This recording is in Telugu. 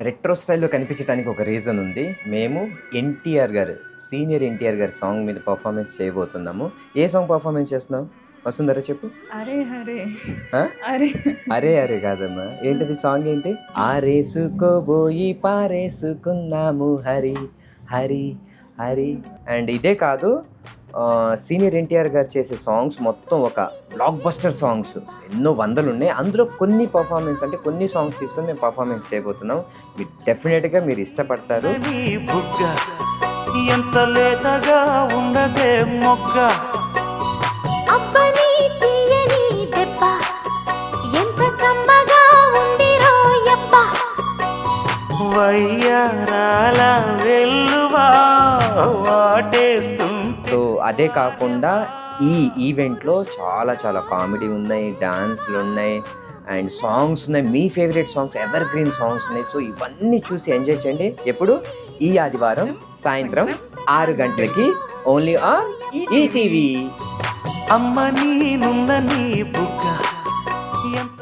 రెట్రో స్టైల్‌లో కనిపించడానికి ఒక రీజన్ ఉంది. మేము ఎన్టీఆర్ గారు, సీనియర్ ఎన్టీఆర్ గారి సాంగ్ మీద పెర్ఫార్మన్స్ చేయబోతున్నాము. ఏ సాంగ్ పెర్ఫార్మన్స్ చేస్తున్నావు? వసుంధర చెప్పు. అరే హరే ఆ? అరే అరే అరే కాదమ్మా. ఏంటిది సాంగ్ ఏంటి? ఆరేసుకోబోయి పారేసుకున్నాము హరి హరి హరి. అండ్ ఇదే కాదు, సీనియర్ ఎన్టీఆర్ గారు చేసే సాంగ్స్ మొత్తం ఒక బ్లాక్ బస్టర్ సాంగ్స్ ఎన్నో వందలు ఉన్నాయి. అందులో కొన్ని పర్ఫార్మెన్స్ అంటే కొన్ని సాంగ్స్ తీసుకొని మేము పర్ఫార్మెన్స్ చేయబోతున్నాం. మీరు డెఫినెట్గా మీరు ఇష్టపడతారు. నీ బుగ్గ ఎంత లేతగా ఉండదే మొగ్గ, అబ్బని తీయని దెబ్బ ఎంత కమ్మగా ఉందిరో యబ్బ, వయ్యారాల వెల్లువా వాటేస్తుంది. సో అదే కాకుండా ఈ ఈవెంట్లో చాలా చాలా కామెడీ ఉన్నాయి, డాన్స్లు ఉన్నాయి అండ్ సాంగ్స్ ఉన్నాయి. మీ favourite songs, evergreen songs ఉన్నాయి. సో ఇవన్నీ చూసి ఎంజాయ్ చేయండి. ఎప్పుడు? ఈ ఆదివారం సాయంత్రం 6 గంటలకి ఓన్లీ ఆన్ ఈటీవీ. అమ్మ నీనున్న నీ బుగ్గ ఎంత